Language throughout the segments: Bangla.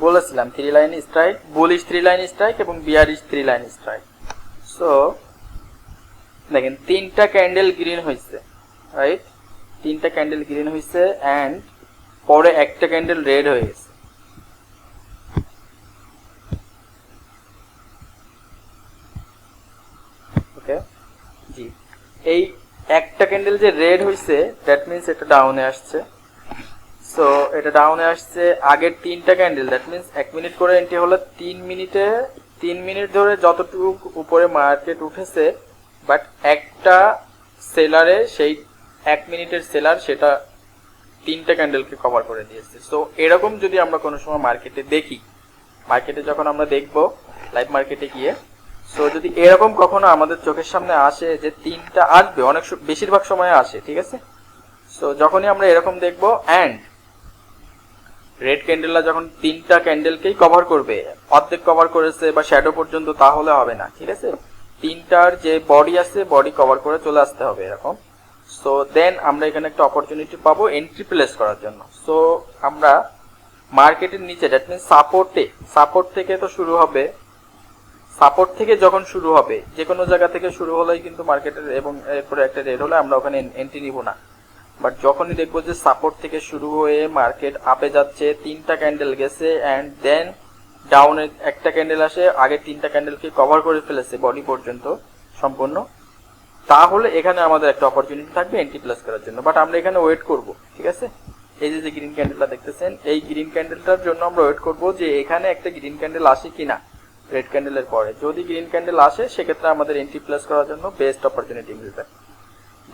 বলেছিলাম 3 line strike, bullish 3 line strike এবং বিয়ারিশ 3 লাইন স্ট্রাইক। সো দেখেন 3টা ক্যান্ডেল গ্রিন হয়েছে, রাইট? 3টা ক্যান্ডেল গ্রিন হয়েছে অ্যান্ড পরে একটা ক্যান্ডেল রেড হয়ে গেছে। ওকে জি, এই একটা ক্যান্ডেল যে রেড হয়েছে দ্যাট মিনস এটা ডাউনে আসছে। সো এটা ডাউনে আসছে আগের 3টা ক্যান্ডেল, দ্যাট মিনস 1 মিনিট করে এন্ট্রি হলো। 3 মিনিট ধরে যতটুকু উপরে মার্কেট উঠেছে, বাট একটা সেলারে সেই 1 মিনিটের সেলার সেটা 3টা ক্যান্ডেলকে কভার করে দিয়েছে। সো এরকম যদি আমরা কোনো সময় মার্কেটে দেখি, মার্কেটে যখন আমরা দেখবো লাইভ মার্কেটে গিয়ে, সো যদি এরকম কখনো আমাদের চোখের সামনে আসে যে 3টা আসবে, অনেক বেশিরভাগ সময় আসে, ঠিক আছে? সো যখনই আমরা এরকম দেখবো অ্যান্ড রেড ক্যান্ডেলটা যখন 3টা ক্যান্ডেলকেই কভার করবে, অর্ধেক কভার করেছে বা শ্যাডো পর্যন্ত, তাহলে হবে না, ঠিক আছে? 3টার যে বডি আছে বডি কভার করে চলে আসতে হবে এরকম। সো দেন আমরা এখানে একটা অপরচুনিটি পাবো এন্ট্রি প্লেস করার জন্য। সো আমরা মার্কেটের নিচে, দ্যাট মিনস সাপোর্ট থেকে তো শুরু হবে, সাপোর্ট থেকে যখন শুরু হবে, যে কোনো জায়গা থেকে শুরু হলেই কিন্তু মার্কেটের, এবং এরপরে একটা রেড হলে আমরা ওখানে এন্ট্রি নিব না। বাট যখনই দেখবো যে সাপোর্ট থেকে শুরু হয়ে মার্কেট আপে যাচ্ছে, 3টা ক্যান্ডেল গেছে অ্যান্ড দেন ডাউনে একটা ক্যান্ডেল আসে, আগে 3টা ক্যান্ডেলকে কভার করে ফেলেছে বডি পর্যন্ত সম্পূর্ণ, তাহলে এখানে আমাদের একটা অপরচুনিটি থাকবে এন্ট্রি প্লেস করার জন্য। বাট আমরা এখানে ওয়েট করব, ঠিক আছে? এই যে গ্রিন ক্যান্ডেলটা দেখতেছেন, এই গ্রিন ক্যান্ডেলটার জন্য আমরা ওয়েট করব যে এখানে একটা গ্রিন ক্যান্ডেল আসে কিনা রেড ক্যান্ডেলের পরে। যদি গ্রিন ক্যান্ডেল আসে সেক্ষেত্রে আমাদের এন্ট্রি প্লেস করার জন্য বেস্ট অপরচুনিটি মিলবে,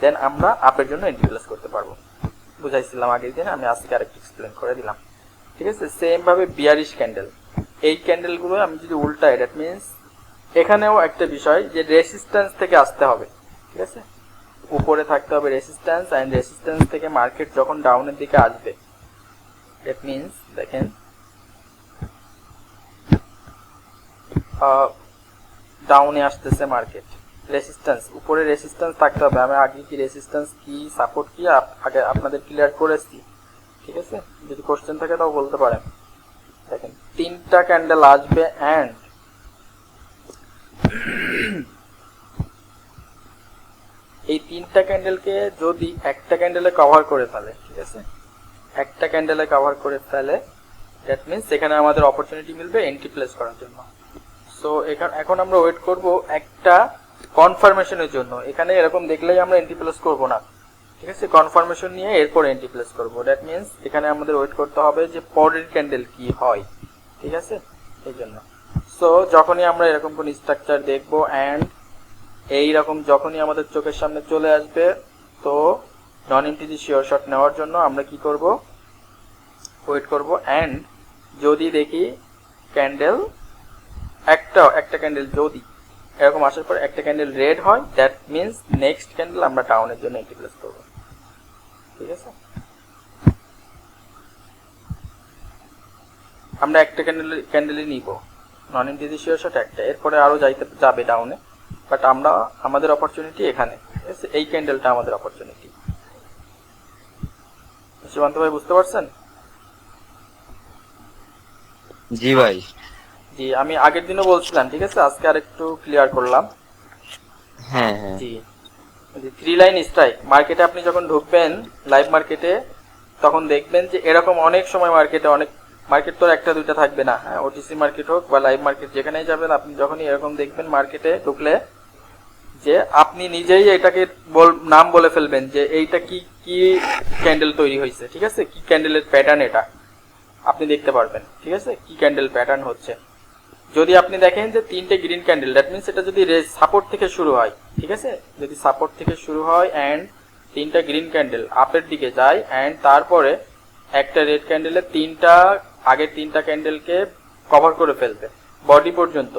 দেন আমরা আপের জন্য এন্ট্রি প্লেস করতে পারবো। বুঝাইছিলাম আগের দিন, আমি আজকে আরেকটু এক্সপ্লেন করে দিলাম, ঠিক আছে? সেম ভাবে বিয়ারিশ ক্যান্ডেল, এই ক্যান্ডেলগুলো আমি যদি উল্টাই, দ্যাট মিনস এখানেও একটা বিষয় যে রেসিস্ট্যান্স থেকে আসতে হবে, ঠিক আছে? উপরে থাকতে হবে রেসিস্ট্যান্স, অ্যান্ড রেসিস্ট্যান্স থেকে মার্কেট যখন ডাউনের দিকে আসবে, দ্যাট মিনস দেখেন ডাউনে আসতেছে মার্কেট, রেসিস্ট্যান্স, উপরে রেসিস্ট্যান্স থাকতে হবে। আমি আগে কি রেসিস্ট্যান্স কি সাপোর্ট কি আগে আপনাদের ক্লিয়ার করেছি, ঠিক আছে? যদি কোশ্চেন থাকে তাও বলতে পারেন। দেখেন 3টা ক্যান্ডেল আসবে অ্যান্ড এই 3টা ক্যান্ডেলকে যদি একটা ক্যান্ডেলে কভার করে ফেলে, ঠিক আছে? একটা ক্যান্ডেলে কভার করে ফেলে, দ্যাট মিনস এখানে আমাদের অপরচুনিটি মিলবে এন্ট্রি প্লেস করার জন্য। সো এখন আমরা ওয়েট করব একটা কনফার্মেশনের জন্য। এখানে এরকম দেখলেই আমরা এন্ট্রি প্লেস করব না, ঠিক আছে? কনফার্মেশন নিয়ে এরপর এন্ট্রি প্লেস করব। দ্যাট মিনস এখানে আমাদের ওয়েট করতে হবে যে পরের ক্যান্ডেল কি হয়, ঠিক আছে? এই জন্য সো যখনই আমরা এরকম কোন স্ট্রাকচার দেখবো অ্যান্ড এইরকম যখনই আমাদের চোখের সামনে চলে আসবে, তো নন এমটিজি শিওর শট নেওয়ার জন্য আমরা কি করব, ওয়েট করব। অ্যান্ড যদি দেখি ক্যান্ডেল একটা ক্যান্ডেল যদি এরকম আসার পর একটা ক্যান্ডেল রেড হয়, দ্যাট মিনস নেক্সট ক্যান্ডেল আমরা ডাউনের জন্য এন্ট্রি প্লেস করব, ঠিক আছে? আমরা একটা ক্যান্ডেলই নিব, নন এমটিজি শিওর শট একটা, এরপরে আরো যাবে ডাউনে, বাট আমরা আমাদের অপরচুনিটি এখানে, ঠিক আছে? এই ক্যান্ডেলটা আমাদের অপরচুনিটি। শিবান্ত ভাই বুঝতে পারছেন? জি ভাই। জি, আমি আগের দিনও বলছিলাম, ঠিক আছে? আজকে আরেকটু ক্লিয়ার করলাম। হ্যাঁ হ্যাঁ জি, 3 লাইন স্ট্রাইক মার্কেটে আপনি যখন ঢুকবেন লাইভ মার্কেটে, তখন দেখবেন যে এরকম অনেক সময় মার্কেটে মার্কেট তো একটা দুইটা থাকবে না, হ্যাঁ? ওটিসি মার্কেট হোক বা লাইভ মার্কেট, যেখানেই যাবেন আপনি যখনই এরকম দেখবেন মার্কেটে ঢুকলে যে আপনি নিজেই এটাকে নাম বলে ফেলবেন যে এইটা কি কি ক্যান্ডেল তৈরি হয়েছে, ঠিক আছে? কি ক্যান্ডেলের প্যাটার্ন এটা আপনি দেখতে পারবেন, ঠিক আছে? কি ক্যান্ডেল প্যাটার্ন হচ্ছে। যদি আপনি দেখেন যে 3টে গ্রিন ক্যান্ডেল, দ্যাট মিনস এটা যদি সাপোর্ট থেকে শুরু হয়, ঠিক আছে? যদি সাপোর্ট থেকে শুরু হয় অ্যান্ড 3টা গ্রিন ক্যান্ডেল আপের দিকে যায় অ্যান্ড তারপরে একটা রেড ক্যান্ডেলে আগের 3টা ক্যান্ডেলকে কভার করে ফেলবে বডি পর্যন্ত,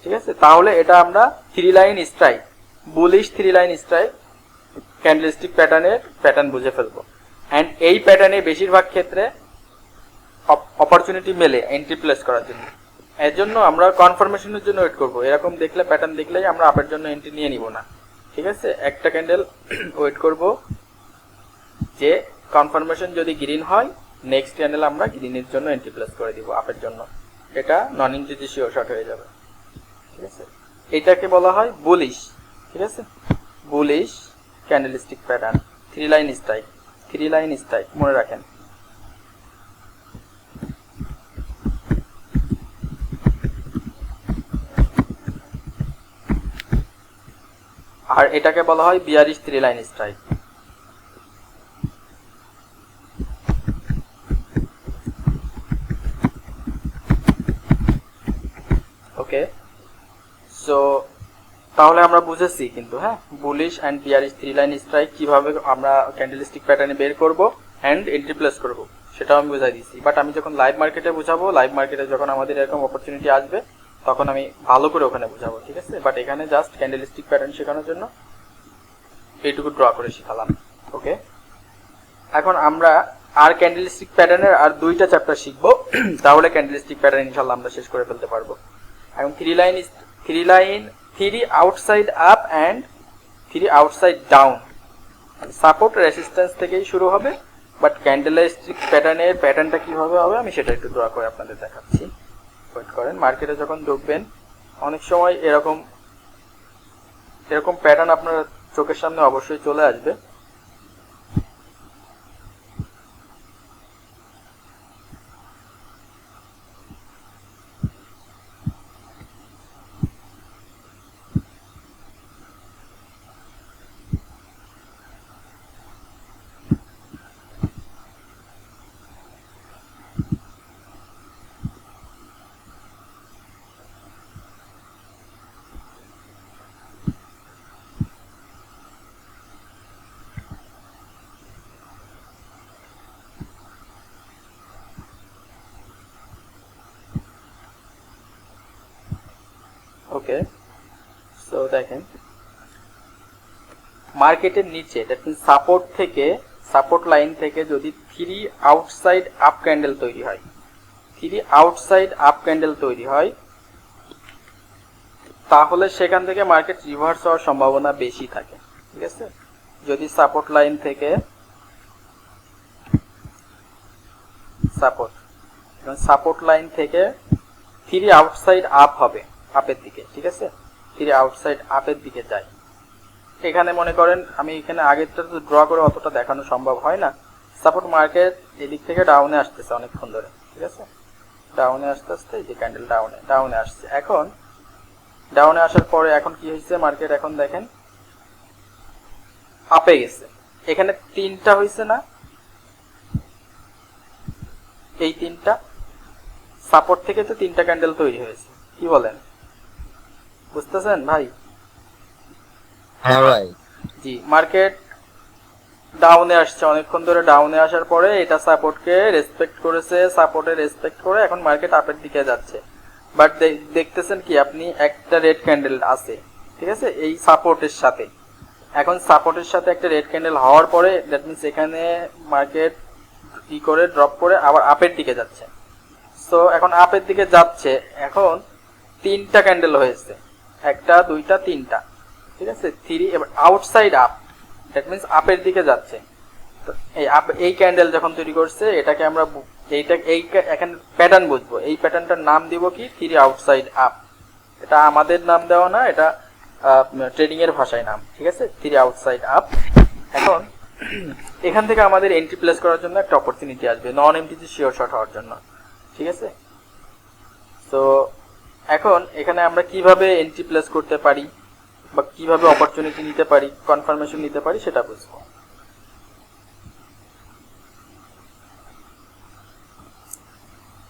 ঠিক আছে? তাহলে এটা আমরা 3 line strike, bullish 3 line strike candlestick pattern বুঝে ফেলবো। অ্যান্ড এই প্যাটার্নে বেশিরভাগ ক্ষেত্রে অপরচুনিটি মেলে এন্ট্রি প্লেস করার জন্য। এর জন্য আমরা কনফার্মেশনের জন্য ওয়েট করবো। এরকম দেখলে প্যাটার্ন দেখলেই আমরা আপের জন্য এন্ট্রি নিয়ে নিব না, ঠিক আছে? একটা ক্যান্ডেল ওয়েট করব যে কনফার্মেশন যদি গ্রিন হয় নেক্সট ক্যান্ডেল আমরা গ্রিনের জন্য এন্ট্রি প্লেস করে দিব আপের জন্য, এটা নন এন্ট্রি শিওর শর্ট হয়ে যাবে। ঠিক আছে, এটাকে বলা হয় বুলিশ। ঠিক আছে, bullish candlestick pattern, 3 line strike, 3 line strike মনে রাখেন। আর এটাকে বলা হয় বিয়ারিশ 3 লাইন স্ট্রাইক। ওকে, সো তাহলে আমরা বুঝেছি কিন্তু, হ্যাঁ, bullish and bearish 3 line strike কিভাবে আমরা ক্যান্ডেলস্টিক প্যাটার্নে বের করব অ্যান্ড এন্ট্রি প্লেস করব সেটাও আমি বুঝাই দিচ্ছি। বাট আমি যখন লাইভ মার্কেটে বুঝাবো, লাইভ মার্কেটে যখন আমাদের এরকম অপরচুনিটি আসবে তখন আমি ভালো করে ওখানে বুঝাবো। ঠিক আছে, বাট এখানে জাস্ট ক্যান্ডেলস্টিক প্যাটার্ন শেখানোর জন্য এইটুকু ড্র করে শিখালাম। ওকে, এখন আমরা আর ক্যান্ডেলস্টিক প্যাটার্নের আর 2টা চ্যাপ্টার শিখবো, তাহলে ক্যান্ডেলস্টিক প্যাটার্ন ইনশাআল্লাহ আমরা শেষ করে ফেলতে পারবো। এখন 3 outside up and 3 outside down, support resistance থেকেই শুরু হবে, বাট ক্যান্ডেলস্টিক প্যাটার্নের প্যাটার্নটা কিভাবে হবে আমি সেটা একটু ড্র করে আপনাদের দেখাচ্ছি। ওয়েট করেন, মার্কেটে যখন ঢুকবেন অনেক সময় এরকম প্যাটার্ন আপনার চোখের সামনে অবশ্যই চলে আসবে। ওকে, সো দেখেন মার্কেটের নিচে, দ্যাট মিন্স সাপোর্ট লাইন থেকে যদি 3 আউটসাইড আপ ক্যান্ডেল তৈরি হয়, 3 আউটসাইড আপ ক্যান্ডেল তৈরি হয়, তাহলে সেখান থেকে মার্কেট রিভার্স হওয়ার সম্ভাবনা বেশি থাকে। ঠিক আছে, যদি সাপোর্ট লাইন থেকে সাপোর্ট লাইন থেকে 3 আউটসাইড আপ হবে আপের দিকে। ঠিক আছে, 3 আউটসাইড আপের দিকে যায়। এখানে মনে করেন আমি এখানে আগেরটা তো ড্র করে অতটা দেখানো সম্ভব হয় না। সাপোর্ট মার্কেট এদিক থেকে ডাউনে আসতেছে অনেকক্ষণ ধরে। ঠিক আছে, ডাউনে আস্তে আস্তে এই যে ক্যান্ডেল ডাউনে আসছে। এখন ডাউনে আসার পরে এখন কি হয়েছে, মার্কেট এখন দেখেন আপে গেছে। এখানে 3টা হয়েছে না, এই 3টা সাপোর্ট থেকে তো 3টা ক্যান্ডেল তৈরি হয়েছে, কি বলেন, বুঝতেছেন ভাই? হ্যাঁ ভাই। জি, মার্কেট ডাউনে আসছে অনেকক্ষণ ধরে, ডাউনে আসার পরে এটা সাপোর্টকে রেসপেক্ট করেছে, সাপোর্টে রেসপেক্ট করে এখন মার্কেট আপের দিকে যাচ্ছে। বাট দেখতেছেন কি আপনি একটা রেড ক্যান্ডেল আছে, ঠিক আছে, এই সাপোর্টের সাথে। এখন সাপোর্টের সাথে একটা রেড ক্যান্ডেল হওয়ার পরে দ্যাট মিনস এখানে মার্কেট কি করে ড্রপ করে আবার আপের দিকে যাচ্ছে। সো এখন আপের দিকে যাচ্ছে, এখন 3টা ক্যান্ডেল হয়েছে, 1টা 2টা 3টা। ঠিক আছে, 3 এবার আউটসাইড আপ, দ্যাট মিনস আপের দিকে যাচ্ছে। তো এই ক্যান্ডেল যখন তৈরি করছে এটাকে আমরা এখানে প্যাটার্ন বুঝবো, এই প্যাটার্নটার নাম দিব কি 3 আউটসাইড আপ। এটা আমাদের নাম দেওয়া না, এটা ট্রেডিং এর ভাষায় নাম। ঠিক আছে, 3 আউটসাইড আপ। এখন এখান থেকে আমাদের এন্ট্রি প্লেস করার জন্য একটা অপরচুনিটি আসবে, নন এমটিজি শিওর শর্ট হওয়ার জন্য। ঠিক আছে, তো এখন এখানে আমরা কিভাবে এন্ট্রি প্লেস করতে পারি বা কিভাবে অপরচুনিটি নিতে পারি, কনফার্মেশন নিতে পারি সেটা বুঝবো।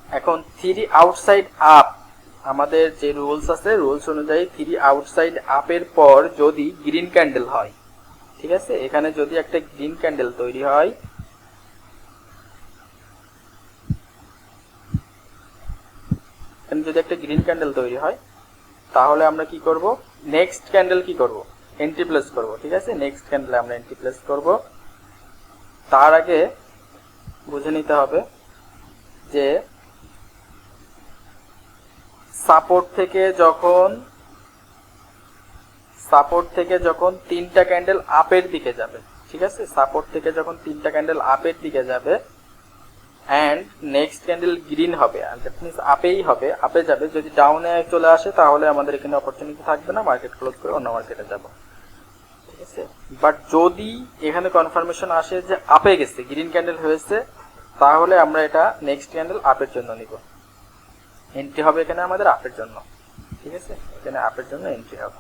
এখন 3 আউটসাইড আপ, আমাদের যে রুলস আছে রুলস অনুযায়ী 3 আউটসাইড আপের পর যদি গ্রিন ক্যান্ডেল হয়, ঠিক আছে, এখানে যদি একটা গ্রিন ক্যান্ডেল তৈরি হয়, তাহলে আমরা কি করব, নেক্সট ক্যান্ডেল কি করব, এন্ট্রি প্লেস করব। ঠিক আছে, নেক্সট ক্যান্ডেলে আমরা এন্ট্রি প্লেস করব। তার আগে বুঝে নিতে হবে যে সাপোর্ট থেকে যখন 3টা ক্যান্ডেল আপের দিকে যাবে, ঠিক আছে, সাপোর্ট থেকে যখন 3টা ক্যান্ডেল আপের দিকে যাবে, অ্যান্ড নেক্সট ক্যান্ডেল গ্রিন হবে, আর দ্যাট মিনস আপেই হবে, আপে যাবে। যদি ডাউনে চলে আসে তাহলে আমাদের এখানে অপরচুনিটি থাকবে না, মার্কেট ক্লোজ করে অন্য মার্কেটে যাব, ঠিক আছে। বাট যদি এখানে কনফার্মেশন আসে যে আপে গেছে, গ্রিন ক্যান্ডেল হয়েছে, তাহলে আমরা এটা নেক্সট ক্যান্ডেল আপের জন্য নিব। এন্ট্রি হবে এখানে আমাদের আপের জন্য, ঠিক আছে, এখানে আপের জন্য এন্ট্রি হবে।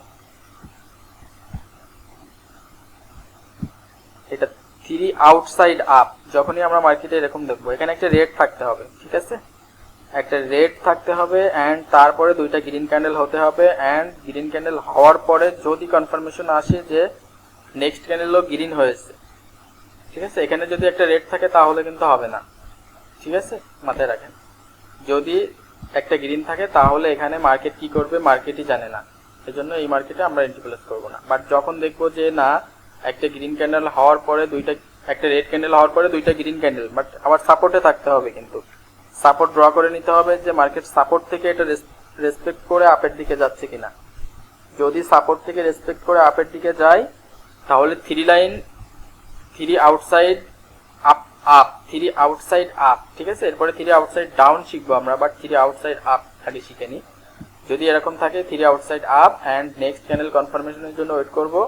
এটা 3 আউটসাইড আপ, যখনই আমরা মার্কেটে এরকম দেখবো এখানে একটা রেড থাকতে হবে, ঠিক আছে, একটা রেড থাকতে হবে অ্যান্ড তারপরে দুইটা গ্রিন ক্যান্ডেল হতে হবে। অ্যান্ড গ্রিন ক্যান্ডেল হওয়ার পরে যদি কনফার্মেশন আসে যে নেক্সট ক্যান্ডেলও গ্রিন হয়েছে, ঠিক আছে, এখানে যদি একটা রেড থাকে তাহলে কিন্তু হবে না, ঠিক আছে, মাথায় রাখেন। যদি একটা গ্রিন থাকে তাহলে এখানে মার্কেট কি করবে মার্কেটই জানে না, এজন্য এই মার্কেটে আমরা এন্ট্রি প্লেস করবো না। বাট যখন দেখবো যে না একটা গ্রিন ক্যান্ডেল হওয়ার পরে একটা রেড ক্যান্ডেল হওয়ার পরে দুইটা গ্রিন ক্যান্ডেল, বাট আবার সাপোর্টে থাকতে হবে, কিন্তু সাপোর্ট ড্র করে নিতে হবে যে মার্কেট সাপোর্ট থেকে এটা রেসপেক্ট করে আপের দিকে যাচ্ছে কিনা। যদি সাপোর্ট থেকে রেসপেক্ট করে আপের দিকে যায় তাহলে 3 outside up up, 3 outside up, ঠিক আছে। এরপরে 3 আউটসাইড ডাউন শিখবো আমরা, বাট 3 আউটসাইড আপ আগে শিখে নিই। যদি এরকম থাকে 3 outside up and next candle কনফার্মেশনের জন্য ওয়েট করবো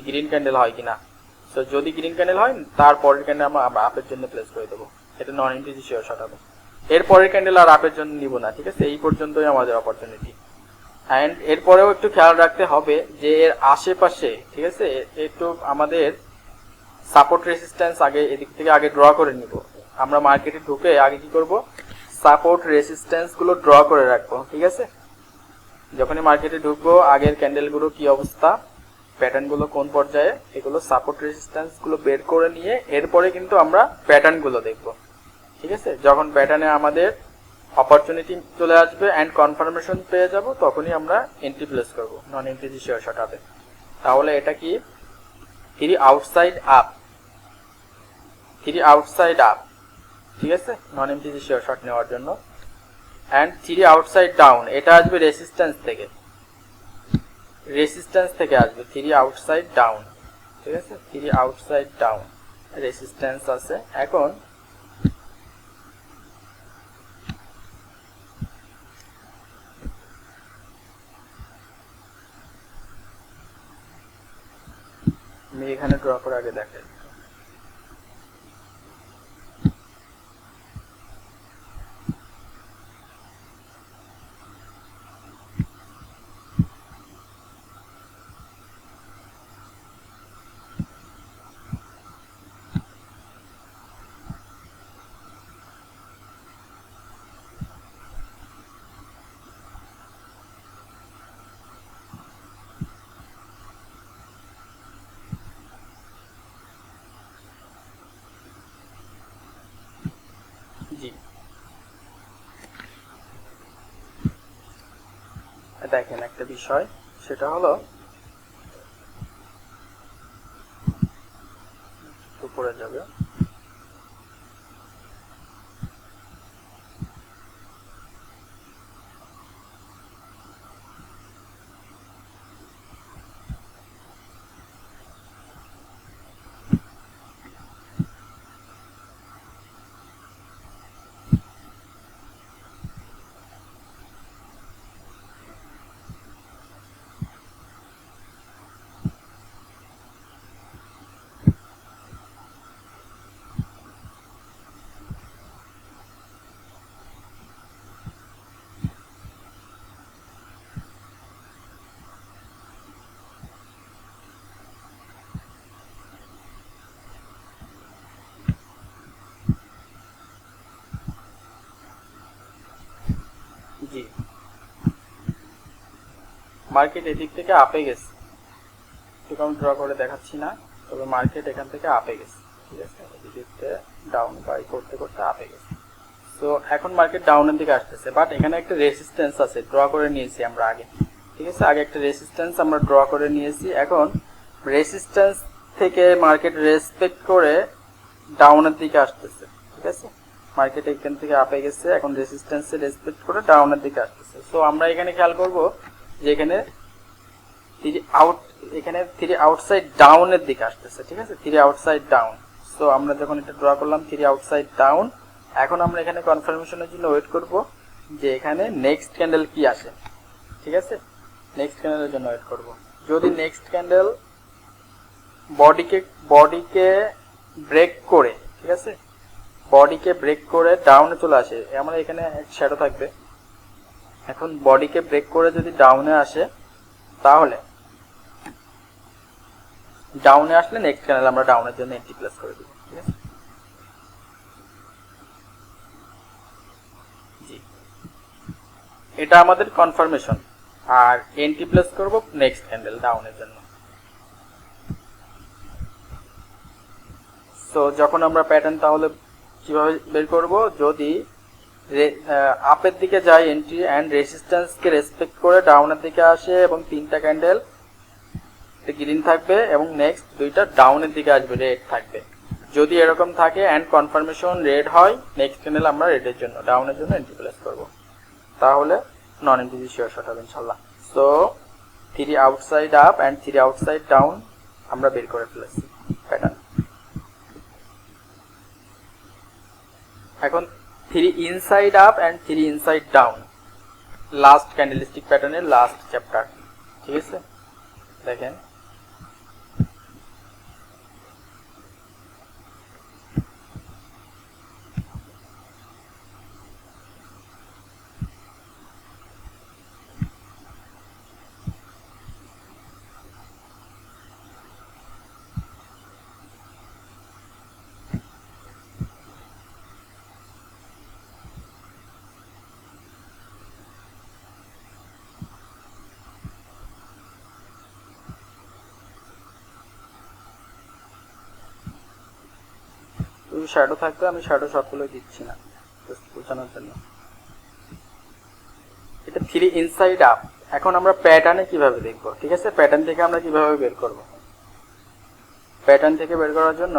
গ্রিন ক্যান্ডেল হয় কিনা। সো যদি গ্রিন ক্যান্ডেল হয় তারপরের ক্যান্ডেল আমরা আপের জন্য প্লেস করে দেবো, এটা নন এন্ট্রি শিওর শর্ট হবে। এরপরের ক্যান্ডেল আর আপের জন্য নিব না, ঠিক আছে, এই পর্যন্তই আমাদের অপরচুনিটি। অ্যান্ড এরপরেও একটু খেয়াল রাখতে হবে যে এর আশেপাশে, ঠিক আছে, একটু আমাদের সাপোর্ট রেসিস্ট্যান্স আগে এদিক থেকে আগে ড্র করে নিব। আমরা মার্কেটে ঢুকে আগে কি করব সাপোর্ট রেসিস্ট্যান্স গুলো ড্র করে রাখবো, ঠিক আছে। যখনই মার্কেটে ঢুকবো আগের ক্যান্ডেল গুলো কি অবস্থা, প্যাটার্ন গুলো কোন পর্যায়ে, এগুলো সাপোর্ট রেসিস্ট্যান্স গুলো বের করে নিয়ে এরপরে কিন্তু আমরা প্যাটার্ন গুলো দেখবো, ঠিক আছে। যখন প্যাটার্নে আমাদের অপরচুনিটি চলে আসবে অ্যান্ড কনফার্মেশন পেয়ে যাব তখনই আমরা এন্ট্রি প্লেস করব, নন এন্ট্রি শিওর শর্ট হবে। তাহলে এটা কি 3 আউটসাইড আপ, 3 আউটসাইড আপ, ঠিক আছে, নন এন্ট্রি শিওর শর্ট নেওয়ার জন্য। অ্যান্ড 3 আউটসাইড ডাউন, এটা আসবে রেসিস্ট্যান্স থেকে, রেসিস্ট্যান্স থেকে আসবে 3 আউটসাইড ডাউন, ঠিক আছে, 3 আউটসাইড ডাউন রেসিস্ট্যান্স আছে। এখন আমি এখানে ড্র করে আগে দেখাই। জি, দেখেন একটা বিষয়, সেটা হলো উপরে যাবে, জি, মার্কেট এদিক থেকে আপে গেছে, একটু আমি ড্র করে দেখাচ্ছি না, তবে মার্কেট এখান থেকে আপে গেছে, ঠিক আছে, এদিক থেকে ডাউন বাই করতে করতে আপে গেছে। তো এখন মার্কেট ডাউনের দিকে আসতেছে, বাট এখানে একটা রেসিস্ট্যান্স আছে, ড্র করে নিয়েছি আমরা আগে, ঠিক আছে, আগে একটা রেসিস্ট্যান্স আমরা ড্র করে নিয়েছি। এখন রেসিস্ট্যান্স থেকে মার্কেট রেসপেক্ট করে ডাউনের দিকে আসতেছে, ঠিক আছে, মার্কেট এখান থেকে আপে গেছে, এখন রেসিস্ট্যান্সে রেসপেক্ট করে ডাউনের দিকে আসতেছে। সো আমরা এখানে খেয়াল করব যে এখানে 3 আউটসাইড ডাউনের দিকে আসতেছে, ঠিক আছে, 3 আউটসাইড ডাউন। সো আমরা যখন এটা ড্র করলাম 3 আউটসাইড ডাউন, এখন আমরা এখানে কনফার্মেশনের জন্য ওয়েট করব যে এখানে নেক্সট ক্যান্ডেল কি আসে। ঠিক আছে, নেক্সট ক্যান্ডেলের জন্য ওয়েট করব। যদি নেক্সট ক্যান্ডেল বডিকে ব্রেক করে, ঠিক আছে, বডিকে ব্রেক করে ডাউনে চলে আসে, আমরা এখানে শ্যাডো থাকবে। এখন বডিকে ব্রেক করে যদি ডাউনে আসে, তাহলে ডাউনে আসলে নেক্সট ক্যান্ডেল আমরা ডাউনের জন্য এন্ট্রি প্লেস করে দিব। ঠিক আছে, জি, এটা আমাদের কনফার্মেশন। আর এন্ট্রি প্লেস করব নেক্সট ক্যান্ডেল ডাউনের জন্য। সো যখন আমরা প্যাটার্ন তাহলে কিভাবে বের করব, যদি আপের দিকে যায় এন্ট্রি অ্যান্ড রেজিস্ট্যান্সকে রেসপেক্ট করে ডাউনের দিকে আসে এবং তিনটা ক্যান্ডেল গ্রিন থাকবে এবং নেক্সট দুইটা ডাউনের দিকে আসবে, রেড থাকবে। যদি এরকম থাকে অ্যান্ড কনফার্মেশন রেড হয়, নেক্সট ক্যান্ডেল আমরা রেডের জন্য ডাউনের জন্য এন্ট্রি প্লেস করব, তাহলে নন এন্ট্রি শিওর শর্ট হবে ইনশাল্লাহ। So 3 outside up and 3 outside down আমরা বের করে ফেলেছি প্যাটার্ন। এখন 3 inside up and 3 inside down, last candlestick প্যাটার্নের লাস্ট চ্যাপ্টার। ঠিক আছে, দেখেন শ্যাডো থাকবে, আমি শ্যাডো সবগুলো দিচ্ছি না বোঝানোর জন্য। এটা 3 ইনসাইড আপ। এখন আমরা প্যাটার্নে কিভাবে দেখব, ঠিক আছে, প্যাটার্ন থেকে আমরা কিভাবে বের করব। প্যাটার্ন থেকে বের করার জন্য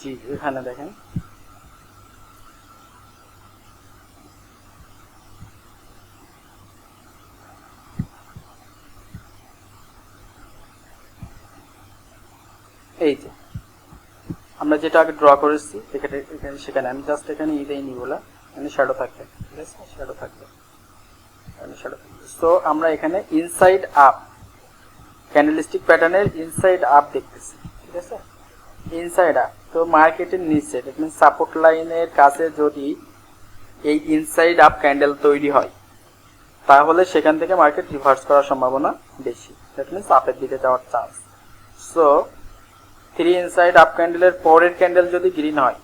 জি, এখানে দেখেন এই যে আমরা যেটা আগে ড্র করেছি সেখানে আমি জাস্ট এখানে ইদেই নিব না, এখানে শ্যাডো থাকবে। ঠিক আছে, শ্যাডো থাকবে, এখানে শ্যাডো থাকবে। সো আমরা এখানে ইনসাইড আপ ক্যান্ডেলস্টিক প্যাটার্নের ইনসাইড আপ দেখতেছি। ঠিক আছে, ইনসাইড আপ। তো মার্কেটের নিচে দ্যাট মিনস সাপোর্ট লাইনের কাছে যদি এই ইনসাইড আপ ক্যান্ডেল তৈরি হয়, তাহলে সেখান থেকে মার্কেট রিভার্স করার সম্ভাবনা বেশি, দ্যাট মিনস আপের দিকে যাওয়ার চান্স। সো 3 ইনসাইড আপ ক্যান্ডেলের পরের ক্যান্ডেল যদি গ্রিন হয়,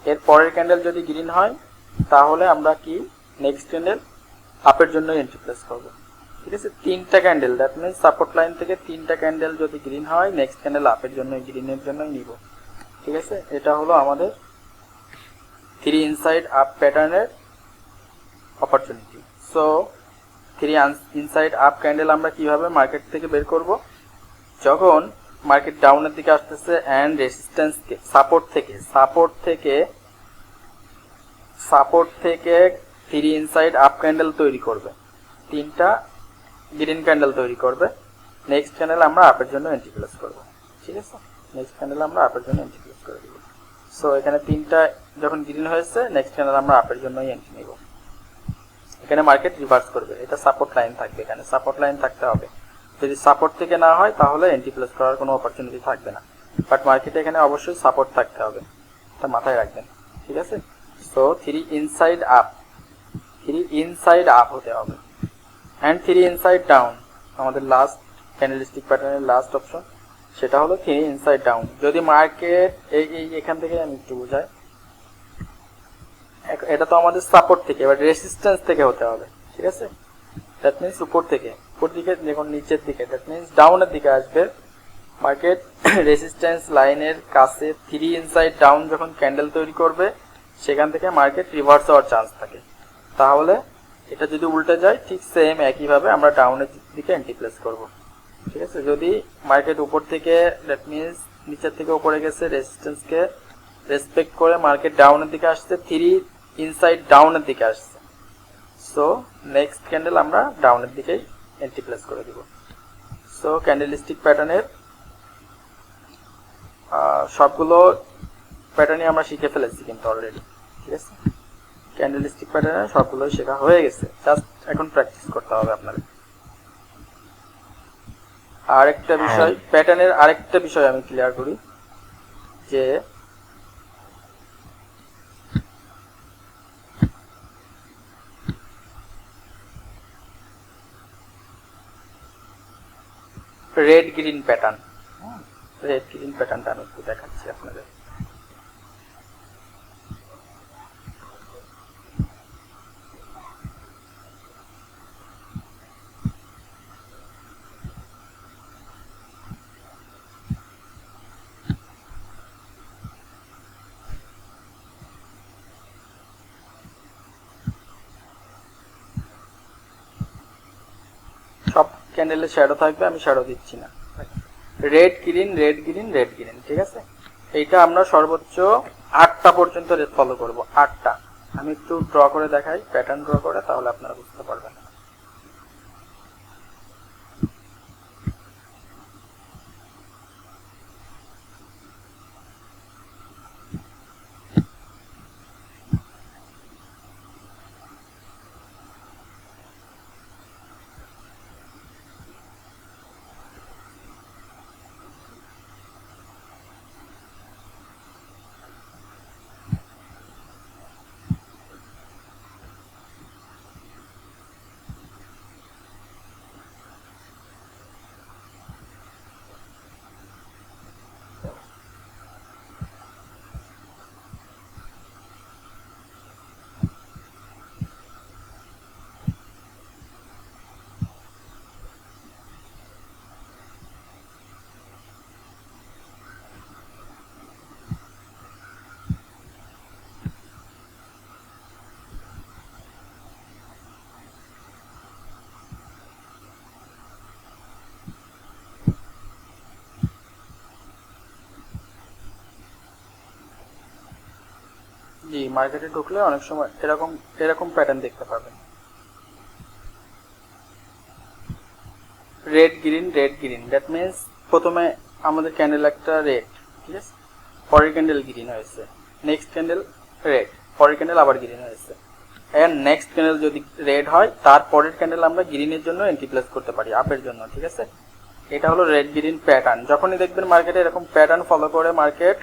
এর পরের ক্যান্ডেল যদি গ্রিন হয়, তাহলে আমরা কি নেক্সট ক্যান্ডেল আপের জন্য এন্ট্রি প্লেস করব। ঠিক আছে, 3টা candle, that means support line থেকে 3টা ক্যান্ডেল যদি গ্রিন হয়, নেক্সট ক্যান্ডেল আপের জন্য, গ্রিনের জন্যই নিব। ঠিক আছে, এটা হলো আমাদের 3 ইনসাইড আপ প্যাটার্নের opportunity. So 3 inside up candle আমরা কিভাবে মার্কেট থেকে বের করব, যখন মার্কেট ডাউনের দিকে আসতেছে অ্যান্ড রেজিস্ট্যান্সকে সাপোর্ট থেকে 3 ইনসাইড আপ ক্যান্ডেল তৈরি করবে, 3টা গ্রিন ক্যান্ডেল তৈরি করবে, নেক্সট ক্যান্ডেল আমরা আপের জন্য এন্ট্রি প্লেস করব। ঠিক আছে, নেক্সট ক্যান্ডেল আমরা আপের জন্য এন্ট্রি প্লেস করে দিব। সো এখানে 3টা যখন গ্রিন হয়েছে, নেক্সট ক্যান্ডেল আমরা আপের জন্যই এন্ট্রি নেব। এখানে মার্কেট রিভার্স করবে, এটা সাপোর্ট লাইন থাকবে, এখানে সাপোর্ট লাইন থাকতে হবে। যদি সাপোর্ট থেকে না হয়, তাহলে এন্ট্রি প্লেস করার কোনো অপরচুনিটি থাকবে না। বাট মার্কেটে এখানে অবশ্যই সাপোর্ট থাকতে হবে, এটা মাথায় রাখবেন। ঠিক আছে, সো 3 ইনসাইড আপ হতে হবে অ্যান্ড 3 ইনসাইড ডাউন, আমাদের লাস্ট ক্যান্ডেলস্টিক প্যাটার্নের লাস্ট অপশন, সেটা হলো 3 ইনসাইড ডাউন। যদি মার্কেট এখান থেকে আমি একটু বোঝাই, এটা তো আমাদের সাপোর্ট থেকে, এবার রেসিস্ট্যান্স থেকে হতে হবে, ঠিক আছে। দ্যাট মিনস উপর দিকে যখন নিচের দিকে, দ্যাট মিনস ডাউনের দিকে আসবে মার্কেট, রেসিস্ট্যান্স লাইনের কাছে 3 ইনসাইড ডাউন যখন ক্যান্ডেল তৈরি করবে, সেখান থেকে মার্কেট রিভার্স হওয়ার চান্স থাকে। তাহলে এটা যদি উল্টে যায়, ঠিক সেম একইভাবে আমরা ডাউনের দিকে এন্ট্রি প্লেস করব, ঠিক আছে। যদি মার্কেট উপর থেকে, দ্যাট মিনস নিচের থেকে উপরে গেছে, রেসিস্ট্যান্সকে রেসপেক্ট করে মার্কেট ডাউনের দিকে আসছে, 3 ইনসাইড ডাউনের দিকে আসছে, সো নেক্সট ক্যান্ডেল আমরা ডাউনের দিকেই এন্ট্রি প্লেস করে দিব। সো ক্যান্ডেলস্টিক প্যাটার্নের সবগুলো প্যাটার্নই আমরা শিখে ফেলেছি কিন্তু অলরেডি, ঠিক আছে। ক্যান্ডেলস্টিক প্যাটার্নের সবগুলোই শেখা হয়ে গেছে, জাস্ট এখন প্র্যাকটিস করতে হবে আপনাদের। আরেকটা বিষয়, প্যাটার্নের আরেকটা বিষয় আমি ক্লিয়ার করি, যে red green pattern, red green প্যাটার্নটা আমি একটু দেখাচ্ছি আপনাদের। সব ক্যান্ডেলে শ্যাডো থাকবে, আমি শ্যাডো দিচ্ছি না। Red green red green red green, ঠিক আছে। এইটা আমরা সর্বোচ্চ 8টা পর্যন্ত ফলো করব, 8টা। আমি একটু ড্র করে দেখাই, প্যাটার্ন ড্র করে, তাহলে আপনারা বুঝতে পারবেন। জি, মার্কেটে ঢুকলে অনেক সময় এরকম প্যাটার্ন দেখতে পাবেন, red green red green. That means প্রথমে আমাদের ক্যান্ডেল একটা রেড, ঠিক আছে, পরের ক্যান্ডেল গ্রিন হয়েছে, নেক্সট ক্যান্ডেল রেড, পরের ক্যান্ডেল আবার গ্রিন হয়েছে, এন্ড নেক্সট ক্যান্ডেল যদি রেড হয়, তার পরের ক্যান্ডেল আমরা গ্রিনের জন্য এন্ট্রি প্লেস করতে পারি, আপের জন্য, ঠিক আছে। এটা হলো রেড গ্রিন প্যাটার্ন। যখনই দেখবেন মার্কেটে এরকম প্যাটার্ন ফলো করে মার্কেট,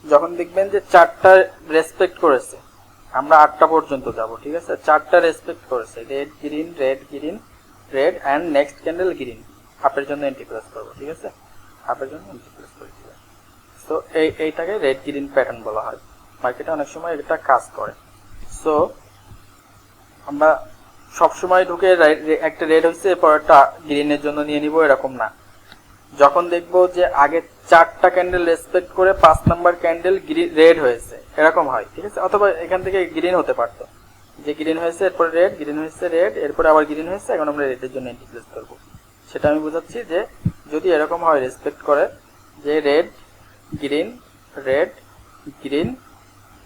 যখন দেখবেন যে 4টা রেসপেক্ট করেছে, আমরা 8টা পর্যন্ত যাব, ঠিক আছে। 4টা রেসপেক্ট করেছে, red green red green red, and next candle green, আপের জন্য এন্ট্রি প্লেস করবো, ঠিক আছে, আপের জন্য এন্ট্রি প্লেস করে দিব। সো এইটাকে রেড গ্রিন প্যাটার্ন বলা হয়। মার্কেটে অনেক সময় এটা কাজ করে। সো আমরা সবসময় ঢুকে একটা রেড হচ্ছে, এরপর একটা গ্রিনের জন্য নিয়ে নিব, এরকম না। যখন দেখবো যে আগে 4টা ক্যান্ডেল রেসপেক্ট করে 5 নাম্বার ক্যান্ডেল রেড হয়েছে, এরকম হয়, ঠিক আছে। অথবা এখান থেকে গ্রিন হতে পারতো, যে গ্রিন হয়েছে, এরপরে রেড, গ্রিন হয়েছে, রেড, এরপরে আবার গ্রিন হয়েছে, এখন আমরা রেডের জন্য এন্ট্রি প্লেস করবো। সেটা আমি বোঝাচ্ছি যে যদি এরকম হয়, রেসপেক্ট করে যে red green red green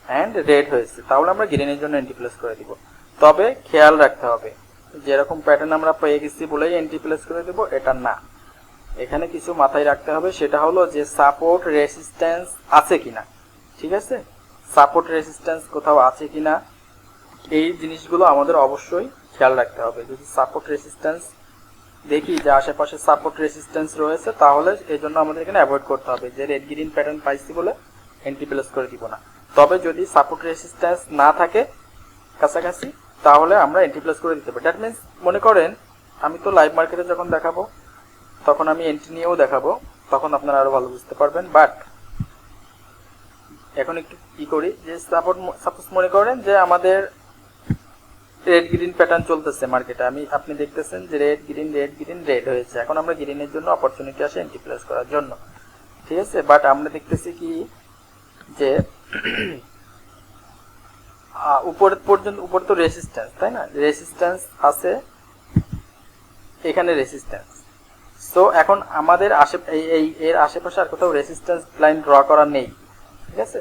and red হয়েছে, তাহলে আমরা গ্রিনের জন্য এন্ট্রি প্লেস করে দিব। তবে খেয়াল রাখতে হবে, যেরকম প্যাটার্ন আমরা পেয়ে গেছি বলেই এন্ট্রি প্লেস করে দেব, এটা না। এখানে কিছু মাথায় রাখতে হবে, সেটা হলো যে সাপোর্ট রেসিস্ট্যান্স আছে কিনা, ঠিক আছে। সাপোর্ট রেসিস্ট্যান্স কোথাও আছে কিনা, এই জিনিসগুলো আমাদের অবশ্যই খেয়াল রাখতে হবে। যদি সাপোর্ট রেসিস্ট্যান্স দেখি যে আশেপাশে সাপোর্ট রেসিস্ট্যান্স রয়েছে, তাহলে এই জন্য আমাদের এখানে অ্যাভয়েড করতে হবে যে রেড গ্রিন প্যাটার্ন পাইছি বলে এন্ট্রি প্লেস করে দিব না। তবে যদি সাপোর্ট রেসিস্ট্যান্স না থাকে কাছাকাছি, তাহলে আমরা এন্ট্রি প্লেস করে দিতে পারি। দ্যাট মিনস মনে করেন আমি তো লাইভ মার্কেটে যখন দেখাবো, তখন আমি এন্ট্রি নিয়েও দেখাবো, তখন আপনারা আরো ভালো বুঝতে পারবেন। বাট এখন একটু কি করি যে সাপোজ মনে করেন যে আমাদের রেড গ্রিন প্যাটার্ন চলতেছে মার্কেটে, আপনি দেখতেছেন যে রেড গ্রিন রেড হয়েছে। এখন আমরা গ্রিনের জন্য অপরচুনিটি আসে এন্ট্রি প্লেস করার জন্য, ঠিক আছে। বাট আমরা দেখতেছি কি যে উপর পর্যন্ত, উপর তো রেসিস্ট্যান্স, তাই না? রেসিস্ট্যান্স আছে এখানে, রেসিস্ট্যান্স। সো এখন আমাদের এর আশেপাশে আর কোথাও রেসিস্ট্যান্স লাইন ড্র করা নেই, ঠিক আছে।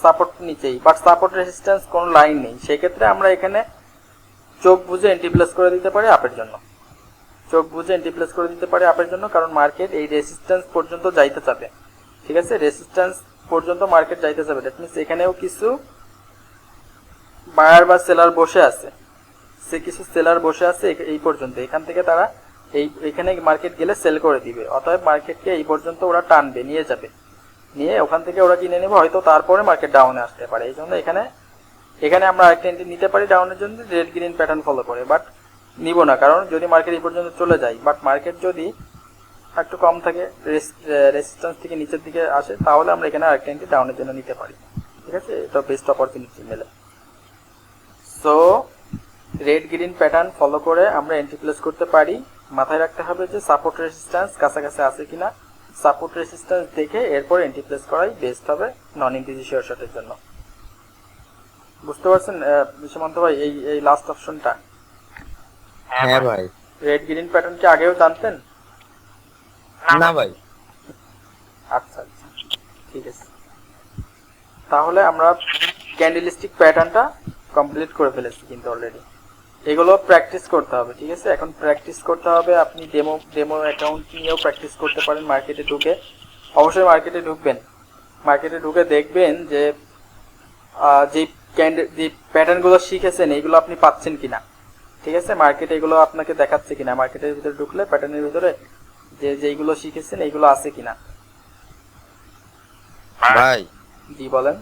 সাপোর্ট নিচেই, বাট সাপোর্ট রেসিস্ট্যান্স কোনো লাইন নেই। সেক্ষেত্রে আমরা এখানে চোখ বুঝে এন্ট্রি প্লেস করে দিতে পারি আপের জন্য, কারণ মার্কেট এই রেসিস্ট্যান্স পর্যন্ত যাইতে চাবে, ঠিক আছে। রেসিস্ট্যান্স পর্যন্ত মার্কেট যাইতে চাবে, দ্যাট মিনস এখানেও কিছু বায়ার বা সেলার বসে আছে, এই পর্যন্ত। এখান থেকে তারা এইখানে মার্কেট গেলে সেল করে দিবে, অতএব মার্কেটকে এই পর্যন্ত ওরা টানবে, নিয়ে ওখান থেকে ওরা কিনে নেবে, হয়তো তারপরে মার্কেট ডাউনে আসতে পারে। এই জন্য এখানে আমরা আরেকটা এন্ট্রি নিতে পারি ডাউনের জন্য রেড গ্রিন প্যাটার্ন ফলো করে, বাট নিব না, কারণ যদি মার্কেট এই পর্যন্ত চলে যায়, বাট মার্কেট যদি একটু কম থাকে, রেসিস্ট্যান্স থেকে নিচের দিকে আসে, তাহলে আমরা এখানে আরেকটা এন্ট্রি ডাউনের জন্য নিতে পারি, ঠিক আছে। এটা বেস্ট অপরচুনিটি মেলে। So red green pattern follow করে আমরা এন্ট্রি প্লেস করতে পারি। মাথায় রাখতে হবে যে সাপোর্ট রেসিস্ট্যান্স কাছাকাছি আছে কিনা, সাপোর্ট রেসিস্ট্যান্স দেখে এরপর এন্ট্রি প্লেস করাই বেস্ট হবে নন ইন্টিজি শিওর শটের জন্য। বুঝতে পারছেন সুমন্ত ভাই এই লাস্ট অপশনটা? হ্যাঁ ভাই। রেড গ্রিন প্যাটার্ন কি আগেও জানতেন? না ভাই। আচ্ছা, ঠিক আছে। তাহলে আমরা ক্যান্ডেলস্টিক প্যাটার্নটা কমপ্লিট করে ফেলেছি কিন্তু অলরেডি। এগুলো প্র্যাকটিস করতে হবে, ঠিক আছে। এখন প্র্যাকটিস করতে হবে, আপনি ডেমো অ্যাকাউন্ট নিয়েও প্র্যাকটিস করতে পারেন মার্কেটে ঢুকে। অবশ্যই মার্কেটে ঢুকবেন, মার্কেটে ঢুকে দেখবেন যে যে প্যাটার্নগুলো শিখেছেন এইগুলো আপনি পাচ্ছেন কিনা, ঠিক আছে। মার্কেটে এগুলো আপনাকে দেখাচ্ছে কিনা, মার্কেটের ভিতরে ঢুকলে প্যাটার্নের ভিতরে যেইগুলো শিখেছেন এইগুলো আছে কিনা। ভাই জি বলেন।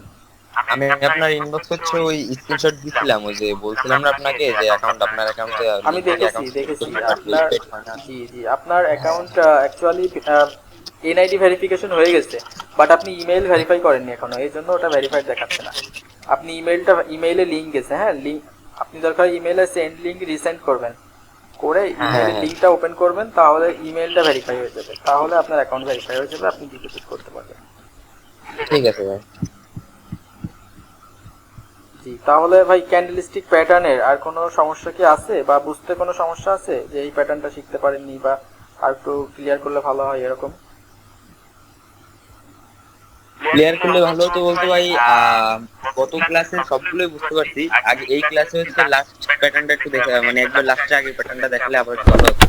আমি আপনার ইনবক্স হচ্ছে ওই স্ক্রিনশট দিছিলাম, ওই যে বলছিলাম না আপনাকে যে আপনার অ্যাকাউন্টে আমি দেখেছি আপনার, জি আপনার অ্যাকাউন্ট অ্যাকচুয়ালি এনআইডি ভেরিফিকেশন হয়ে গেছে, বাট আপনি ইমেইল ভেরিফাই করেননি এখনো, এই জন্য ওটা ভেরিফাইড দেখাচ্ছে না। আপনি ইমেইলে লিঙ্ক গেছে, হ্যাঁ লিঙ্ক, আপনি দরকার ইমেইলে সেন্ড লিঙ্ক রিসেন্ড করবেন, করে ইমেইলের লিঙ্কটা ওপেন করবেন, তাহলে ইমেইলটা ভেরিফাই হয়ে যাবে, তাহলে আপনার অ্যাকাউন্ট ভেরিফাই হয়ে যাবে, আপনি ডিপোজিট করতে পারবেন। ঠিক আছে ভাই। জি তাহলে ভাই ক্যান্ডেলস্টিক প্যাটার্নের আর কোনো সমস্যা কি আছে, বা বুঝতে কোনো সমস্যা আছে যে এই প্যাটার্নটা শিখতে পারেননি, বা আর একটু ক্লিয়ার করলে ভালো হয় এরকম? ক্লিয়ার করলে ভালো হতো বলতে ভাই, গত ক্লাসে সবগুলোই বুঝতে পারছি, আগে এই ক্লাসে হচ্ছে লাস্ট প্যাটার্নটা একটু দেখে, মানে একবার লাস্টে আগের প্যাটার্নটা দেখালে আবার একটু ভালো হতো।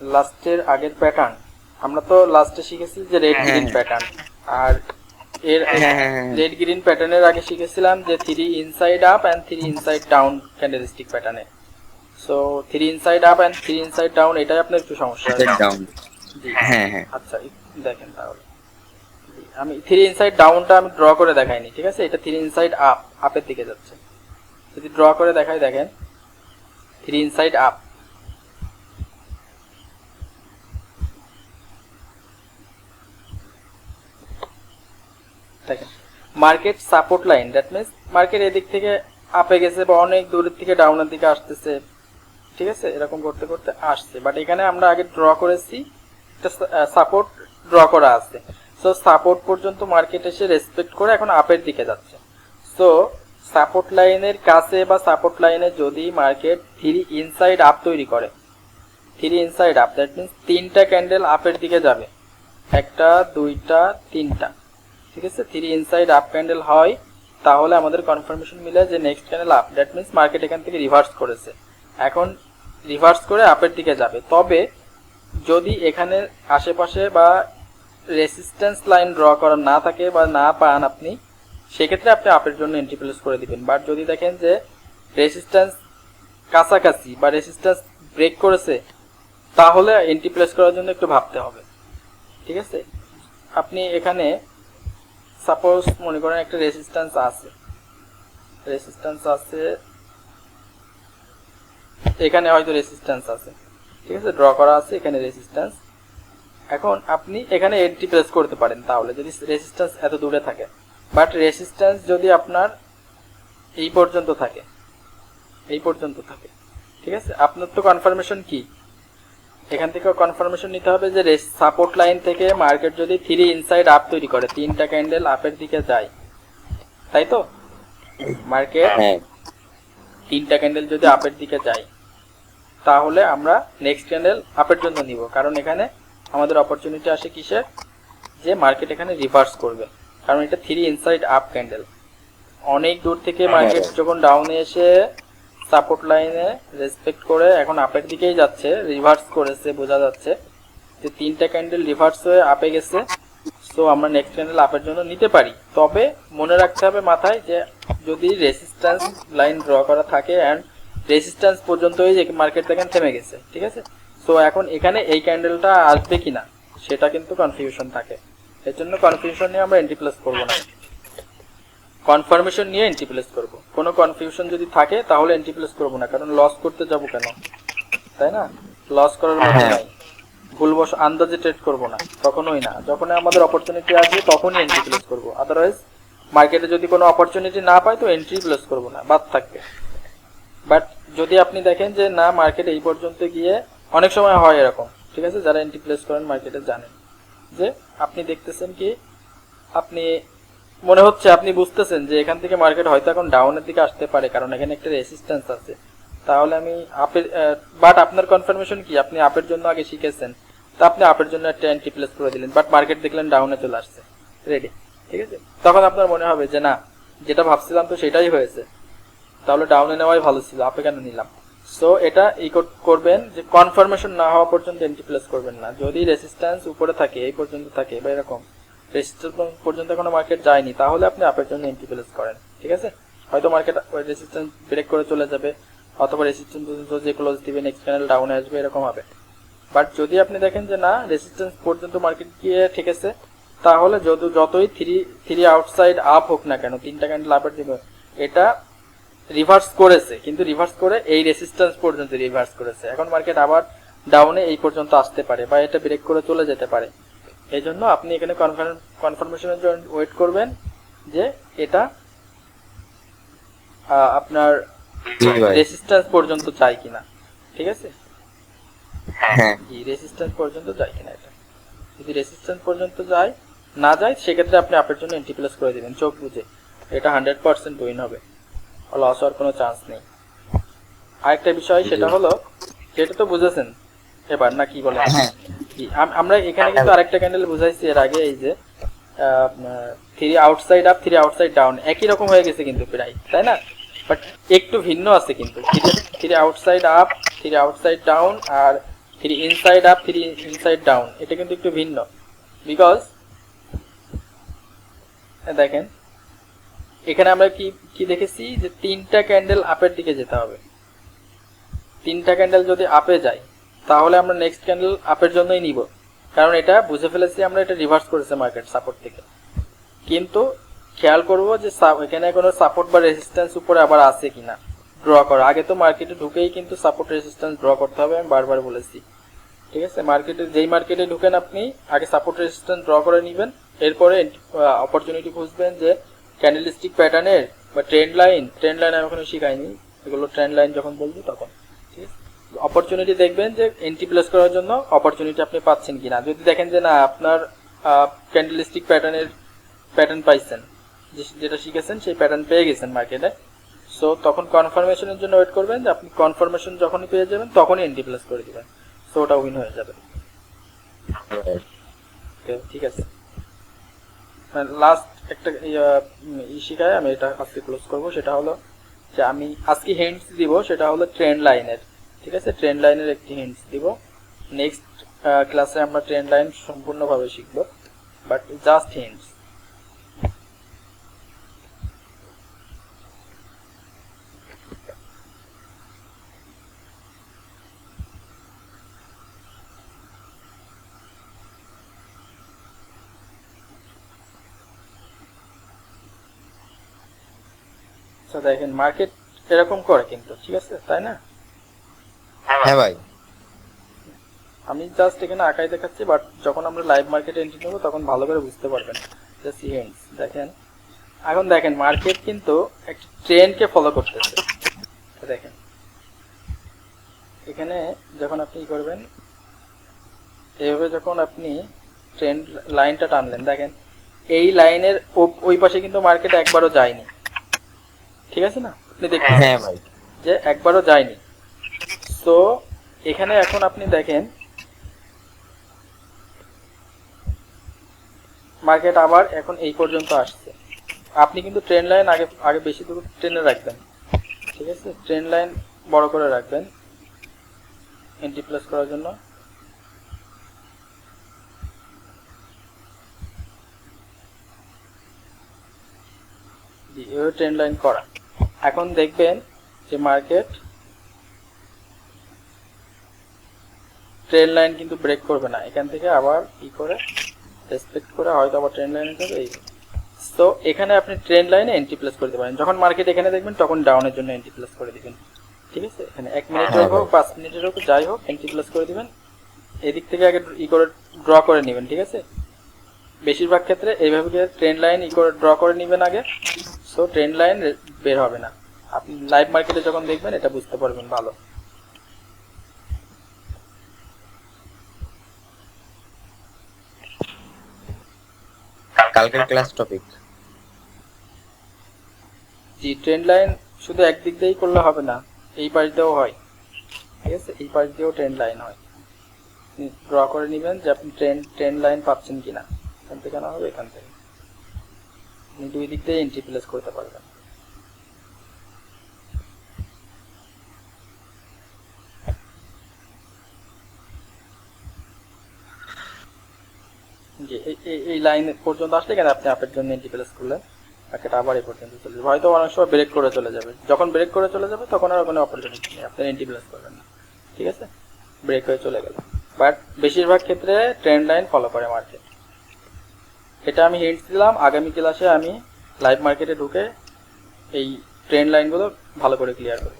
লাস্টের আগের প্যাটার্ন আমরা তো লাস্টে শিখেছি যে রেড গ্রিন প্যাটার্ন, আর এর রেড গ্রিন প্যাটার্নের আগে শিখেছিলাম যে 3 inside up and 3 inside down candlestick প্যাটার্নে। So 3 inside up and 3 inside down, এটাই আপনার একটু সমস্যা আছে। জি হ্যাঁ, আচ্ছা দেখেন তাহলে আমি 3 ইনসাইড ডাউনটা আমি ড্র করে দেখাইনি, ঠিক আছে। এটা 3 ইনসাইড আপের দিকে যাচ্ছে, যদি ড্র করে দেখাই দেখেন 3 ইনসাইড আপ। দেখেন market support line, that means market এদিক থেকে আপে গেছে বা অনেক দূরের থেকে ডাউনের দিকে আসতেছে, ঠিক আছে, এরকম করতে করতে আসছে। বাট এখানে আমরা আগে ড্র করেছি একটা সাপোর্ট ড্র করা আছে, সো সাপোর্ট পর্যন্ত মার্কেট এসে রেসপেক্ট করে এখন আপের দিকে যাচ্ছে। সো সাপোর্ট লাইনের কাছে বা সাপোর্ট লাইনে যদি মার্কেট 3 ইনসাইড আপ তৈরি করে, 3 ইনসাইড আপ, দ্যাট মিন্স 3টা ক্যান্ডেল আপের দিকে যাবে, 1টা 2টা 3টা, ঠিক আছে। 3 ইনসাইড আপ ক্যান্ডেল হয়, তাহলে আমাদের কনফার্মেশন মিলে যে next candle up, that means market এখান থেকে রিভার্স করেছে, এখন রিভার্স করে আপের দিকে যাবে। তবে যদি এখানে আশেপাশে বা রেসিস্ট্যান্স লাইন ড্র করা না থাকে বা না পান আপনি, সেক্ষেত্রে আপনি আপের জন্য এন্ট্রি প্লেস করে দিবেন। বাট যদি দেখেন যে রেসিস্ট্যান্স কাছাকাছি বা রেসিস্ট্যান্স ব্রেক করেছে, তাহলে এন্ট্রি প্লেস করার জন্য একটু ভাবতে হবে, ঠিক আছে। আপনি এখানে সাপোজ মনে করেন একটা রেসিস্ট্যান্স আছে, এখানে হয়তো রেসিস্ট্যান্স আছে, ঠিক আছে, ড্র করা আছে এখানে রেসিস্ট্যান্স, এখন আপনি এখানে এন্ট্রি প্লেস করতে পারেন তাহলে যদি রেজিস্ট্যান্স এত দূরে থাকে, বাট রেজিস্ট্যান্স যদি আপনার এই পর্যন্ত থাকে, ঠিক আছে, আপনার তো কনফার্মেশন কি, এখান থেকে কনফার্মেশন নিতে হবে যে সাপোর্ট লাইন থেকে মার্কেট যদি 3 ইনসাইড আপ তৈরি করে, 3টা ক্যান্ডেল আপের দিকে যায়, তাই তো, মার্কেট হ্যাঁ 3টা ক্যান্ডেল যদি আপের দিকে যায়, তাহলে আমরা নেক্সট ক্যান্ডেল আপের জন্য নিব, কারণ এখানে আমাদের অপরচুনিটি আসে কিসের, যে মার্কেট এখানে রিভার্স করবে, কারণ এটা 3 ইনসাইড আপ ক্যান্ডেল। অনেক দূর থেকে মার্কেট যখন ডাউনে এসে সাপোর্ট লাইনে রেসপেক্ট করে এখন আপের দিকেই যাচ্ছে, রিভার্স করেছে, বোঝা যাচ্ছে যে 3টা ক্যান্ডেল রিভার্স হয়ে আপে গেছে। সো আমরা নেক্সট ক্যান্ডেল আপের জন্য নিতে পারি, তবে মনে রাখতে হবে মাথায় যে যদি রেজিস্ট্যান্স লাইন ড্র করা থাকে অ্যান্ড রেজিস্ট্যান্স পর্যন্তই যে মার্কেট দেখেন থেমে গেছে, ঠিক আছে। সো এখন এখানে এই ক্যান্ডেলটা আসবে কিনা সেটা কিন্তু কনফিউশন থাকে, এর জন্য কনফিউশন নিয়ে আমরা এন্ট্রি প্লেস করবো না, কনফার্মেশন নিয়ে এন্ট্রি প্লেস করব। কোনো কনফিউশন যদি থাকে তাহলে এন্ট্রি প্লেস করব না, কারণ লস করতে যাব কেন, তাই না, লস করার মতো নাই, ভুলবশ আন্দাজে ট্রেড করব না, কখনোই না। যখন আমাদের অপরচুনিটি আসবে তখনই এন্ট্রি প্লেস করব, আদারওয়াইজ মার্কেটে যদি কোনো অপরচুনিটি না পাই তো এন্ট্রি প্লেস করব না, বাদ থাকবে। বাট যদি আপনি দেখেন যে না মার্কেট এই পর্যন্ত গিয়ে, অনেক সময় হয় এরকম, ঠিক আছে, যারা এন্ট্রি প্লেস করেন মার্কেটে জানেন যে আপনি দেখতেছেন কি, আপনি মনে হচ্ছে আপনি বুঝতেছেন যে এখান থেকে মার্কেট হয়তো এখন ডাউনের দিকে আসতে পারে, কারণ এখানে একটা রেজিস্ট্যান্স আছে, তাহলে আমি আপের, বাট আপনার কনফার্মেশন কি, আপনি আপের জন্য আগে শিখেছেন, তো আপনি আপের জন্য একটা এন্ট্রি প্লেস করে দিলেন, বাট মার্কেট দেখলেন ডাউনে চলে আসছে, রেডি, ঠিক আছে, তখন আপনার মনে হবে যে না, যেটা ভাবছিলাম তো সেটাই হয়েছে, তাহলে ডাউনে নেওয়াই ভালো ছিল, আপে কেন নিলাম। সো এটা এই করবেন যে কনফার্মেশন না হওয়া পর্যন্ত এন্ট্রি প্লেস করবেন না, যদি রেজিস্ট্যান্স উপরে থাকে, এই পর্যন্ত থাকে বা এরকম রেজিস্ট্যান্স পর্যন্ত কোনো মার্কেট যায়নি, তাহলে আপনি আপের জন্য এন্ট্রি প্লেস করেন, ঠিক আছে। হয়তো মার্কেট ওই রেজিস্ট্যান্স ব্রেক করে চলে যাবে, অথবা রেজিস্ট্যান্স পর্যন্ত যে ক্লোজ দিবে নেক্সট ক্যান্ডেল ডাউনে আসবে, এরকম হবে। বাট যদি আপনি দেখেন যে না রেজিস্ট্যান্স পর্যন্ত মার্কেট গিয়ে ঠেকেছে, তাহলে যতই থ্রি আউটসাইড আপ হোক না কেন, 3টা ক্যান্ডেল আপের দিকে, এটা রিভার্স করেছে, কিন্তু রিভার্স করে এই রেজিস্ট্যান্স পর্যন্ত রিভার্স করেছে, এখন মার্কেট আবার ডাউনে এই পর্যন্ত আসতে পারে বা এটা ব্রেক করে চলে যেতে পারে। এই জন্য আপনি এখানে কনফার্মেশনের জন্য ওয়েট করবেন যে এটা আপনার রেজিস্ট্যান্স পর্যন্ত যায় কিনা, ঠিক আছে, এই রেজিস্ট্যান্স পর্যন্ত যায় কিনা, এটা যদি রেজিস্ট্যান্স পর্যন্ত যায়, না যায় সেক্ষেত্রে আপনি আপের জন্য এন্ট্রি প্লেস করে দিবেন চোখ বুঝে, এটা 100% উইন হবে, লস হওয়ার কোনো চান্স নেই। আরেকটা বিষয় সেটা হলো, সেটা তো বুঝেছেন এবার না, কি বলেন, আমরা এখানে কিন্তু আরেকটা ক্যান্ডেল বুঝাইছি এর আগে, এই যে 3 আউটসাইড আপ 3 আউটসাইড ডাউন একই রকম হয়ে গেছে কিন্তু প্রায়, তাই না, বাট একটু ভিন্ন আছে কিন্তু, 3 আউটসাইড আপ 3 আউটসাইড ডাউন আর 3 ইনসাইড আপ 3 ইনসাইড ডাউন, এটা কিন্তু একটু ভিন্ন, বিকজ দেখেন এখানে আমরা কি দেখেছি যে 3টা ক্যান্ডেল আপের দিকে যেতে হবে, 3টা ক্যান্ডেল যদি আপে যায় তাহলে আমরা নেক্সট ক্যান্ডেল আপের জন্যই নিব, কারণ এটা বুঝে ফেলেছি আমরা, এটা রিভার্স করেছে মার্কেট সাপোর্ট থেকে। কিন্তু খেয়াল করব যে এখানে কোনো সাপোর্ট বা রেজিস্ট্যান্স উপরে আবার আছে কিনা ড্র করা, আগে তো মার্কেটে ঢুকেই কিন্তু সাপোর্ট রেজিস্ট্যান্স ড্র করতে হবে, আমি বারবার বলেছি, ঠিক আছে। যেই মার্কেটে ঢুকেন আপনি আগে সাপোর্ট রেজিস্ট্যান্স ড্র করে নেবেন, এরপরে অপরচুনিটি খুঁজবেন যে ক্যান্ডেলস্টিক প্যাটার্নের বা ট্রেন্ড লাইন আমি এখনো শিখাইনি, এগুলো ট্রেন্ড লাইন যখন বলবো তখন, ঠিক আছে। অপরচুনিটি দেখবেন যে এন্ট্রি প্লেস করার জন্য অপরচুনিটি আপনি পাচ্ছেন কিনা, যদি দেখেন যে না আপনার ক্যান্ডেলস্টিক প্যাটার্ন পাইছেন, যেটা শিখেছেন সেই প্যাটার্ন পেয়ে গেছেন মার্কেটে, সো তখন কনফার্মেশনের জন্য ওয়েট করবেন, যে আপনি কনফার্মেশন যখনই পেয়ে যাবেন তখনই এন্ট্রি প্লেস করে দিবেন, সো ওটা উইন হয়ে যাবে, ঠিক আছে। লাস্ট একটা শিখায় আমি এটা আজকে ক্লোজ করব, সেটা হলো যে আমি আজকে হিন্টস দিব, সেটা হলো ট্রেন্ড লাইনের, ঠিক আছে, ট্রেন্ড লাইনের একটি হিন্টস দিব, নেক্সট ক্লাসে আমরা ট্রেন্ড লাইন সম্পূর্ণভাবে শিখব, বাট জাস্ট হিন্টস। দেখেন মার্কেট এরকম করে কিন্তু, ঠিক আছে, তাই না, হ্যাঁ ভাই, আমি জাস্ট এখানে আঁকাই দেখাচ্ছি, বাট যখন আমরা লাইভ মার্কেটে এন্ট্রি নেবো তখন ভালো করে বুঝতে পারবেন। জাস্ট হিন্টস দেখেন, এখন দেখেন মার্কেট কিন্তু একটা ট্রেন্ডকে ফলো করতেছে। দেখেন এখানে যখন আপনি করবেন এইভাবে, যখন আপনি ট্রেন্ড লাইনটা টানলেন, দেখেন এই লাইনের ওই পাশে কিন্তু মার্কেট একবারও যায়নি, ঠিক আছে না? আপনি দেখুন হ্যাঁ ভাই, যে একবারও যায়নি। তো এখানে এখন আপনি দেখেন মার্কেট আবার এখন এই পর্যন্ত আসছে। আপনি কিন্তু ট্রেন্ড লাইন আগে আগে বেশি দূর টেনে রাখবেন, ঠিক আছে? ট্রেন্ড লাইন বড় করে রাখবেন এন্ট্রি প্লেস করার জন্য। এভাবে ট্রেন্ড লাইন করা। এখন দেখবেন যে মার্কেট ট্রেন্ড লাইন কিন্তু ব্রেক করবে না, এখান থেকে আবার কি করে রেসপেক্ট করে হয়তো আবার ট্রেন্ড লাইনে যাবে। এই তো এখানে আপনি ট্রেন্ড লাইনে এন্ট্রি প্লেস করে দিতে পারেন। যখন মার্কেট এখানে দেখবেন তখন ডাউনের জন্য এন্ট্রি প্লেস করে দিবেন, ঠিক আছে? এখানে 1 মিনিটের হোক 5 মিনিটের হোক যাই হোক এন্ট্রি প্লেস করে দিবেন। এদিক থেকে আগে করে ড্র করে নেবেন, ঠিক আছে? বেশিরভাগ ক্ষেত্রে এইভাবে ট্রেন্ড লাইন করে ড্র করে নেবেন আগে, সো ট্রেন্ড লাইন বের হবে না। আপনি লাইভ মার্কেটে যখন দেখবেন এটা বুঝতে পারবেন ভালো। কালকের ক্লাস টপিক। জি, ট্রেন্ড লাইন শুধু একদিক দিয়েই করলে হবে না, এই পাশ দিয়েও হয়, ঠিক আছে? এই পাশ দিয়েও ট্রেন্ড লাইন হয়। ড্র করে নেবেন যে আপনি ট্রেন্ড লাইন পাচ্ছেন কিনা, এখান থেকে না হবে এখান থেকে। আপনি দুই দিক দিয়ে এন্ট্রি প্লেস করতে পারবেন। জি, এই লাইন পর্যন্ত আসলে কেন আপনি আপের জন্য এন্ট্রি প্লেস করলেন, মার্কেট আবার এই পর্যন্ত চলে যাবে। হয়তো অনেক সময় ব্রেক করে চলে যাবে, যখন ব্রেক করে চলে যাবে তখন আর কোনো অপরচুনিটি নেই, আপনি এন্ট্রি প্লেস করবেন না, ঠিক আছে? ব্রেক হয়ে চলে গেল। বাট বেশিরভাগ ক্ষেত্রে ট্রেন্ড লাইন ফলো করে মার্কেট। এটা আমি হিন্টস দিলাম, আগামী ক্লাসে আমি লাইভ মার্কেটে ঢুকে এই ট্রেন্ড লাইনগুলো ভালো করে ক্লিয়ার করব।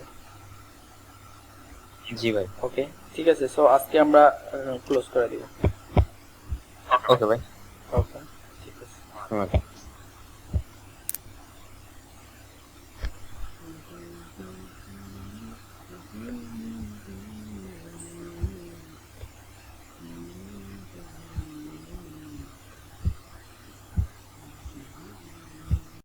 জি ভাই, ওকে, ঠিক আছে। সো আজকে আমরা ক্লোজ করে দিব। ওকে ভাই, ওকে, ঠিক আছে। ওকে।